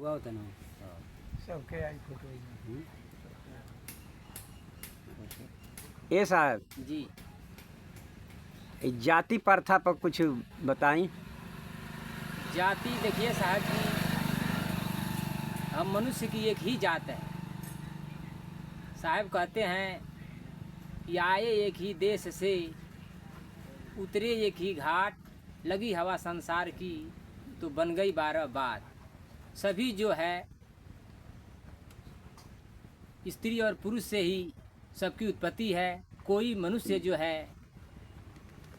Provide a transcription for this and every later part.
हुआ होता ना। सबके आई फोटो ए साहब, जी, जाति प्रथा पर कुछ बताई। जाति देखिए साहब जी, हम मनुष्य की एक ही जात है। साहब कहते हैं कि आए एक ही देश से, उतरे एक ही घाट, लगी हवा संसार की तो बन गई 12 बात। सभी जो है स्त्री और पुरुष से ही सबकी उत्पत्ति है। कोई मनुष्य जो है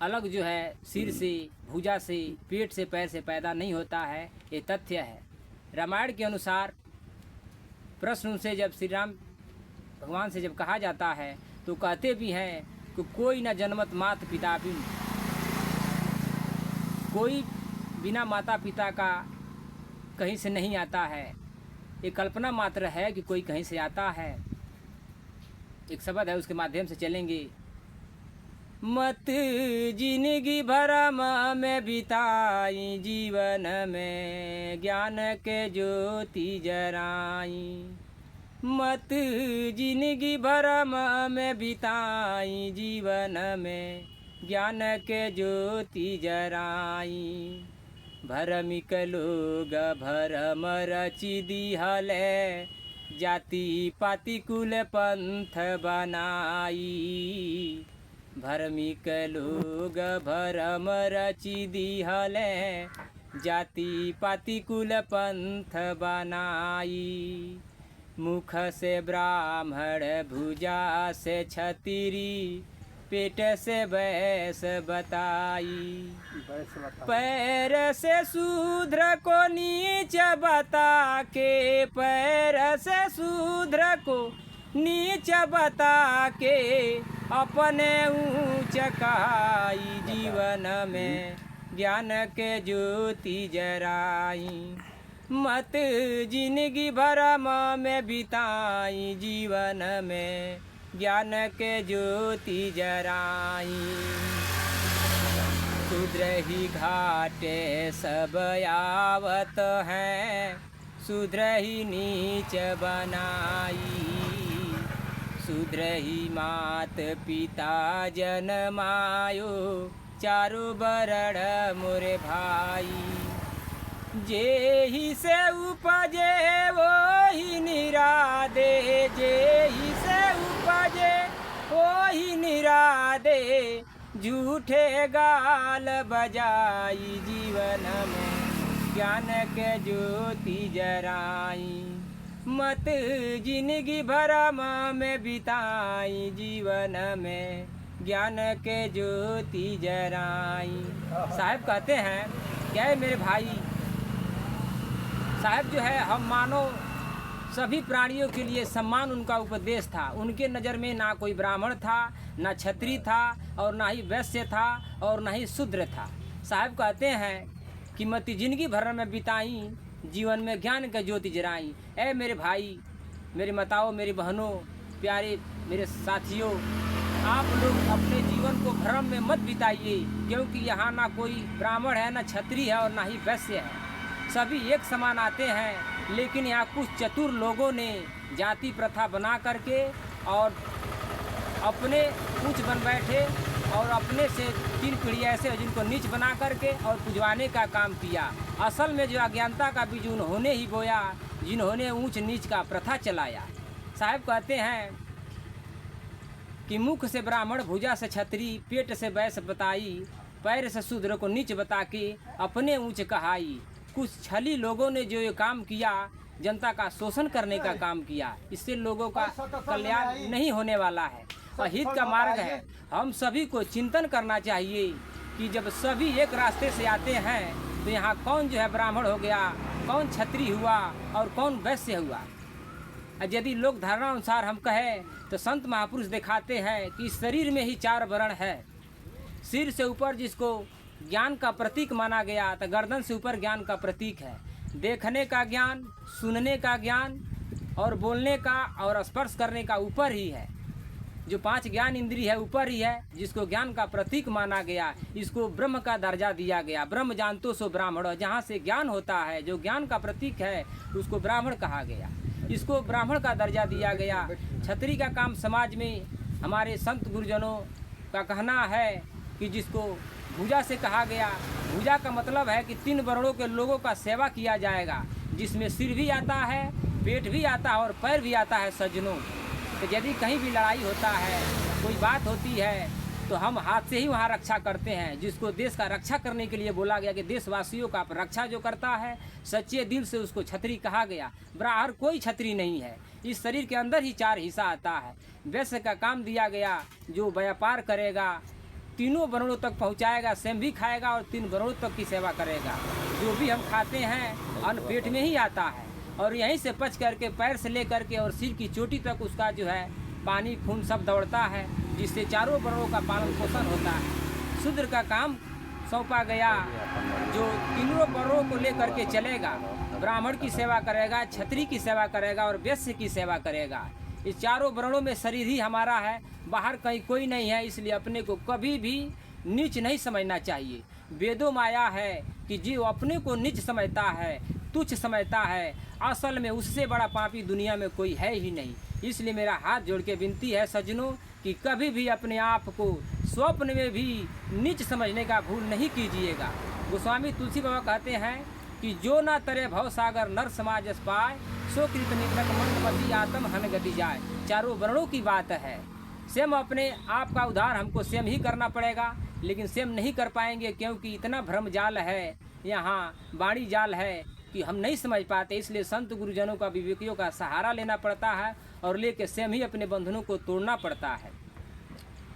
अलग जो है सिर से, भुजा से, पेट से, पैर से पैदा नहीं होता है, ये तथ्य है। रामायण के अनुसार प्रश्न उनसे जब श्री राम भगवान से जब कहा जाता है तो कहते भी हैं कि कोई न जन्मत मात पिता बिन, कोई बिना माता पिता का कहीं से नहीं आता है। ये कल्पना मात्र है कि कोई कहीं से आता है। एक शब्द है, उसके माध्यम से चलेंगे। मत जिंदगी भरम में बिताई, जीवन में ज्ञान के ज्योति जराई। मत जिंदगी भरम में बिताई, जीवन में ज्ञान के ज्योति जराई। भरमिक लोग भरम रचि दिहले, जाति पाति कुल पंथ बनाई। भरमिक लोग भरम रचि दिहले, जाति पाति कुल पंथ बनाई। मुख से ब्राह्मण, भुजा से क्षत्रिय, पेट से वैस बताई। पैर से शूद्र को नीच बता के, पैर से शूद्र को नीच बता के, अपने ऊंच कहाई। जीवन में ज्ञान के ज्योति जराई। मत जिंदगी भरम में बिताई, जीवन में ज्ञान के ज्योति जराई। शूद्र ही घाटे सब आवत हैं, शूद्र ही नीच बनाई। शूद्र ही मात पिता जन्मायो, चारों बरड़ मोरे भाई। जेहि से उपजे वो ही निरादे, जेहि से उपजे वो ही निरादे। झूठे गाल बजाई, जीवन में ज्ञान के ज्योति जराई। मत जिंदगी भरम में बिताई, जीवन में ज्ञान के ज्योति जराई। साहब कहते हैं क्या है मेरे भाई, साहब जो है हम मानो सभी प्राणियों के लिए सम्मान उनका उपदेश था। उनके नज़र में ना कोई ब्राह्मण था, ना क्षत्रिय था, और ना ही वैश्य था, और ना ही शूद्र था। साहब कहते हैं कि मत जिंदगी भर में बिताई, जीवन में ज्ञान का ज्योति जराई। ऐ मेरे भाई, मेरे माताओं, मेरी बहनों, प्यारे मेरे साथियों, आप लोग अपने जीवन को भ्रम में मत बिताइए, क्योंकि यहाँ ना कोई ब्राह्मण है, ना क्षत्रिय है, और ना ही वैश्य है। सभी एक समान आते हैं, लेकिन यहाँ कुछ चतुर लोगों ने जाति प्रथा बना करके और अपने ऊंच बन बैठे, और अपने से 3 पीढ़ी ऐसे जिनको नीच बना करके और पुजवाने का काम किया। असल में जो अज्ञानता का बीज उन्होंने ही बोया, जिन्होंने ऊंच नीच का प्रथा चलाया। साहब कहते हैं कि मुख से ब्राह्मण, भुजा से क्षत्रिय, पेट से वैश्य बताई। पैर से शूद्र को नीच बता के अपने ऊंच कहाई। कुछ छली लोगों ने जो ये काम किया, जनता का शोषण करने का काम किया, इससे लोगों का कल्याण नहीं होने वाला है, अहित का मार्ग है। हम सभी को चिंतन करना चाहिए कि जब सभी एक रास्ते से आते हैं तो यहाँ कौन जो है ब्राह्मण हो गया, कौन क्षत्रिय हुआ, और कौन वैश्य हुआ। यदि लोक धारणा अनुसार हम कहें तो संत महापुरुष दिखाते हैं कि शरीर में ही 4 वर्ण है। सिर से ऊपर जिसको ज्ञान का प्रतीक माना गया, तो गर्दन से ऊपर ज्ञान का प्रतीक है। देखने का ज्ञान, सुनने का ज्ञान, और बोलने का और स्पर्श करने का ऊपर ही है। जो 5 ज्ञान इंद्रिय है ऊपर ही है, जिसको ज्ञान का प्रतीक माना गया, इसको ब्रह्म का दर्जा दिया गया। ब्रह्म जानतो सो ब्राह्मण, जहाँ से ज्ञान होता है, जो ज्ञान का प्रतीक है उसको ब्राह्मण कहा गया, इसको ब्राह्मण का दर्जा दिया गया। छतरी का काम समाज में हमारे संत गुरुजनों का कहना है कि जिसको भूजा से कहा गया, भूजा का मतलब है कि 3 वर्णों के लोगों का सेवा किया जाएगा, जिसमें सिर भी आता है, पेट भी आता है और पैर भी आता है सज्जनों। तो यदि कहीं भी लड़ाई होता है, कोई बात होती है, तो हम हाथ से ही वहाँ रक्षा करते हैं। जिसको देश का रक्षा करने के लिए बोला गया कि देशवासियों का रक्षा जो करता है सच्चे दिल से, उसको छतरी कहा गया। बाहर कोई छतरी नहीं है, इस शरीर के अंदर ही 4 हिस्सा आता है। वैश्य का काम दिया गया, जो व्यापार करेगा, 3 वर्णों तक पहुँचाएगा, स्वयं भी खाएगा और 3 वर्णों तक की सेवा करेगा। जो भी हम खाते हैं अन्न पेट में ही आता है, और यहीं से पच करके पैर से ले करके और सिर की चोटी तक उसका जो है पानी खून सब दौड़ता है, जिससे 4 वर्णों का पालन पोषण होता है। शूद्र का काम सौंपा गया, जो 3 वर्णों को लेकर के चलेगा, ब्राह्मण की सेवा करेगा, क्षत्रिय की सेवा करेगा और वैश्य की सेवा करेगा। इस 4 वर्णों में शरीर ही हमारा है, बाहर कहीं कोई नहीं है, इसलिए अपने को कभी भी नीच नहीं समझना चाहिए। वेदों में आया है कि जो अपने को नीच समझता है, तुच्छ समझता है, असल में उससे बड़ा पापी दुनिया में कोई है ही नहीं। इसलिए मेरा हाथ जोड़ के विनती है सज्जनों कि कभी भी अपने आप को स्वप्न में भी नीच समझने का भूल नहीं कीजिएगा। गोस्वामी तुलसी बाबा कहते हैं कि जो ना तरे भव सागर नर समाज पाए, सो कृत निकट मंदपति आत्म हन गति जाए। 4 वर्णों की बात है। स्वयं अपने आप का उद्धार हमको स्वयं ही करना पड़ेगा, लेकिन स्वयं नहीं कर पाएंगे, क्योंकि इतना भ्रम जाल है, यहाँ वाणी जाल है कि हम नहीं समझ पाते। इसलिए संत गुरुजनों का, विवेकियों का सहारा लेना पड़ता है और लेके स्वयं ही अपने बंधनों को तोड़ना पड़ता है।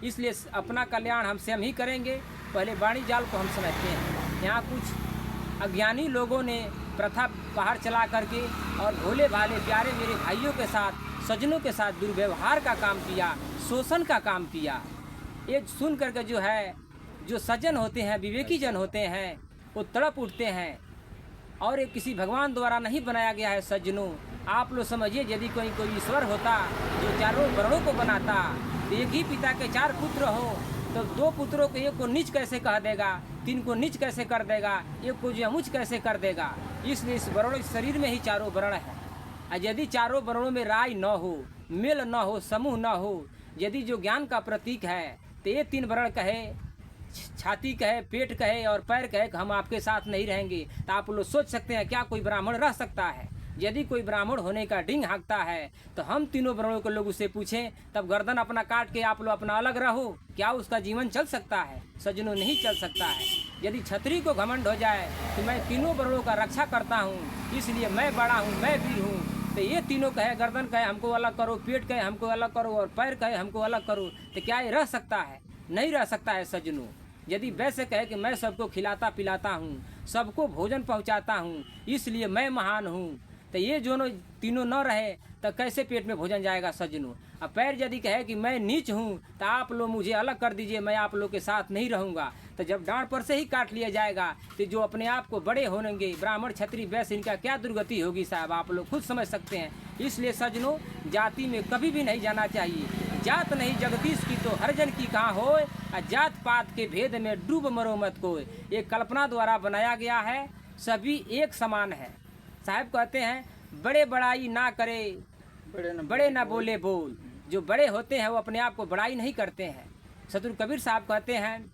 इसलिए अपना कल्याण हम स्वयं ही करेंगे। पहले वाणी जाल को हम समझते हैं। यहाँ कुछ अज्ञानी लोगों ने प्रथा बाहर चला करके और भोले भाले प्यारे मेरे भाइयों के साथ, सज्जनों के साथ दुर्व्यवहार का काम किया, शोषण का काम किया। ये सुन करके जो है, जो सज्जन होते हैं, विवेकी जन होते हैं, वो तड़प उठते हैं। और ये किसी भगवान द्वारा नहीं बनाया गया है सज्जनों। आप लोग समझिए, यदि कोई ईश्वर होता जो 4 वर्णों को बनाता, तो एक ही पिता के 4 पुत्र हो, तो 2 पुत्रों को एक को नीच कैसे कह देगा, 3 को नीच कैसे कर देगा, एक को जो ऊंच कैसे कर देगा। इसलिए इस वर्ण, इस शरीर में ही 4 वर्ण है। और यदि 4 वर्णों में राय न हो, मेल न हो, समूह न हो, यदि जो ज्ञान का प्रतीक है, तो ये 3 वर्ण कहे, छाती कहे, पेट कहे और पैर कहे कि हम आपके साथ नहीं रहेंगे, तो आप लोग सोच सकते हैं क्या कोई ब्राह्मण रह सकता है? यदि कोई ब्राह्मण होने का डिंग हाँकता है, तो हम 3 वर्णों के लोग उससे पूछें, तब गर्दन अपना काट के आप लोग अपना अलग रहो, क्या उसका जीवन चल सकता है? सज्जनों, नहीं चल सकता है। यदि क्षत्रिय को घमंड हो जाए कि मैं 3 वर्णों का रक्षा करता हूँ, इसलिए मैं बड़ा हूँ, मैं वीर हूँ, तो ये तीनों कहे, गर्दन कहे हमको अलग करो, पेट कहे हमको अलग करो और पैर कहे हमको अलग करो, तो क्या ये रह सकता है? नहीं रह सकता है सज्जनों। यदि वैसे कहे कि मैं सबको खिलाता पिलाता हूँ, सबको भोजन पहुँचाता हूँ, इसलिए मैं महान हूँ, तो ये दोनों तीनों न रहे तो कैसे पेट में भोजन जाएगा सज्जनों। अब पैर यदि कहे कि मैं नीच हूँ, तो आप लोग मुझे अलग कर दीजिए, मैं आप लोग के साथ नहीं रहूँगा, तो जब डांड पर से ही काट लिया जाएगा, तो जो अपने आप को बड़े होंगे, ब्राह्मण क्षत्रिय वैश्य, इनका क्या दुर्गति होगी साहब, आप लोग खुद समझ सकते हैं। इसलिए सज्जनों, जाति में कभी भी नहीं जाना चाहिए। जात नहीं जगदीश की तो हर जन की कहाँ होए, जात पात के भेद में डूब मरो मत कोई। ये कल्पना द्वारा बनाया गया है, सभी एक समान है। साहब कहते हैं, बड़े बड़ाई ना करे, बड़े ना बोले बोल। जो बड़े होते हैं वो अपने आप को बड़ाई नहीं करते हैं। सतगुरु कबीर साहब कहते हैं,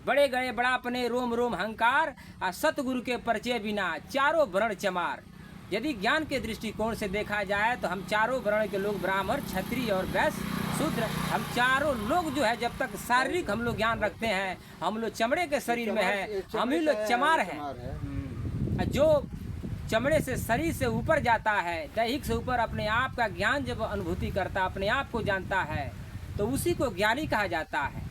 बड़े गए बड़ा अपने रोम रोम हंकार, सतगुरु के परिचय बिना 4 वर्ण चमार। यदि ज्ञान के दृष्टिकोण से देखा जाए तो हम 4 वर्ण के लोग, ब्राह्मण, क्षत्रिय और वैश्य, शूद्र, हम 4 लोग जो है, जब तक शारीरिक हम लोग ज्ञान रखते हैं, हम लोग चमड़े के शरीर में है, हम ही लोग चमार हैं। जो चमड़े से, शरीर से ऊपर जाता है, दैहिक से ऊपर अपने आप का ज्ञान जब अनुभूति करता, अपने आप को जानता है, तो उसी को ज्ञानी कहा जाता है।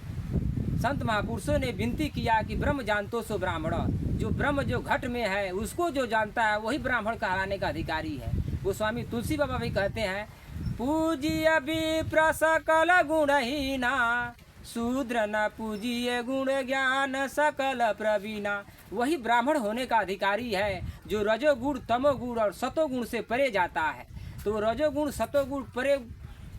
संत महापुरुषों ने विनती किया कि ब्रह्म जानतो सो ब्राह्मण। जो ब्रह्म जो घट में है, उसको जो जानता है वही ब्राह्मण कहलाने का अधिकारी है। गोस्वामी तुलसी बाबा भी कहते हैं, पूजिय विप्र सकल गुणहीना, शूद्र न पूजिए गुण ज्ञान सकल प्रवीणा। वही ब्राह्मण होने का अधिकारी है जो रजोगुण, तमोगुण और सतोगुण से परे जाता है। तो रजोगुण, सतोगुण परे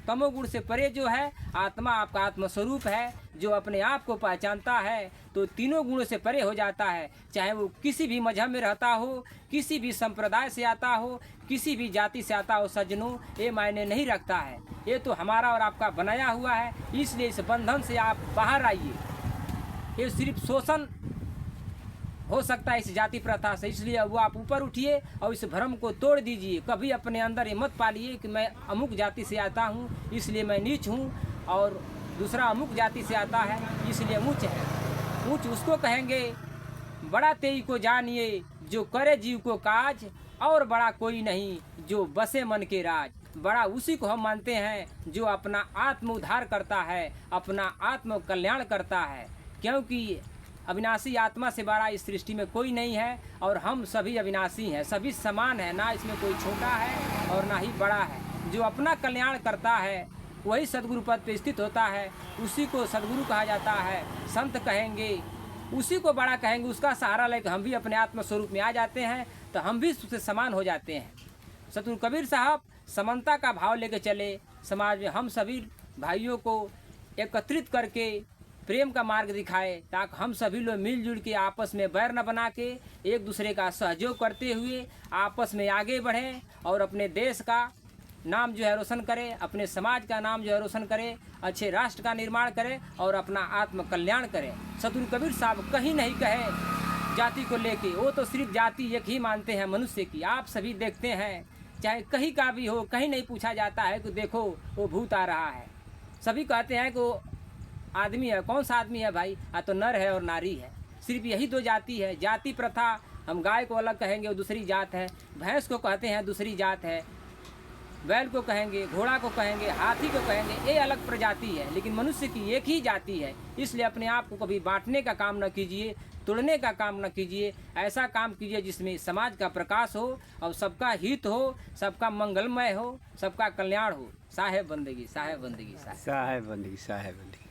तमोगुण से परे जो है आत्मा आपका आत्मस्वरूप है, जो अपने आप को पहचानता है तो तीनों गुणों से परे हो जाता है। चाहे वो किसी भी मजहब में रहता हो, किसी भी संप्रदाय से आता हो, किसी भी जाति से आता हो, सज्जनों ये मायने नहीं रखता है। ये तो हमारा और आपका बनाया हुआ है, इसलिए इस बंधन से आप बाहर आइए। ये सिर्फ शोषण हो सकता है इस जाति प्रथा से, इसलिए वो आप ऊपर उठिए और इस भ्रम को तोड़ दीजिए। कभी अपने अंदर ये मत पालिए कि मैं अमुक जाति से आता हूँ इसलिए मैं नीच हूँ, और दूसरा अमुक जाति से आता है इसलिए ऊंच है। ऊंच उसको कहेंगे बड़ा तेई को जानिए जो करे जीव को काज, और बड़ा कोई नहीं जो बसे मन के राज। बड़ा उसी को हम मानते हैं जो अपना आत्म उद्धार करता है, अपना आत्म कल्याण करता है, क्योंकि अविनाशी आत्मा से बड़ा इस सृष्टि में कोई नहीं है और हम सभी अविनाशी हैं, सभी समान हैं, ना इसमें कोई छोटा है और ना ही बड़ा है। जो अपना कल्याण करता है वही सदगुरु पद पे स्थित होता है, उसी को सदगुरु कहा जाता है, संत कहेंगे, उसी को बड़ा कहेंगे। उसका सहारा लेकर हम भी अपने आत्म स्वरूप में आ जाते हैं तो हम भी उससे समान हो जाते हैं। सतगुरु कबीर साहब समानता का भाव लेकर चले, समाज में हम सभी भाइयों को एकत्रित करके प्रेम का मार्ग दिखाए, ताकि हम सभी लोग मिलजुल के आपस में बैर न बना के एक दूसरे का सहयोग करते हुए आपस में आगे बढ़ें और अपने देश का नाम जो है रोशन करें, अपने समाज का नाम जो है रोशन करें, अच्छे राष्ट्र का निर्माण करें और अपना आत्म कल्याण करें। सतगुरु कबीर साहब कहीं नहीं कहे जाति को लेके, वो तो सिर्फ जाति एक ही मानते हैं मनुष्य की। आप सभी देखते हैं चाहे कहीं का भी हो, कहीं नहीं पूछा जाता है कि देखो वो भूत आ रहा है, सभी कहते हैं कि वो आदमी है। कौन सा आदमी है भाई? तो नर है और नारी है, सिर्फ यही दो जाति है। जाति प्रथा, हम गाय को अलग कहेंगे वो दूसरी जात है, भैंस को कहते हैं दूसरी जात है, बैल को कहेंगे, घोड़ा को कहेंगे, हाथी को कहेंगे, ये अलग प्रजाति है, लेकिन मनुष्य की एक ही जाति है। इसलिए अपने आप को कभी बांटने का काम न कीजिए, तोड़ने का काम न कीजिए, ऐसा काम कीजिए जिसमें समाज का प्रकाश हो और सबका हित हो, सबका मंगलमय हो, सबका कल्याण हो। साहेब बंदगी, साहेब बंदगी, साहेब साहेब बंदगी, साहेब बंदगी।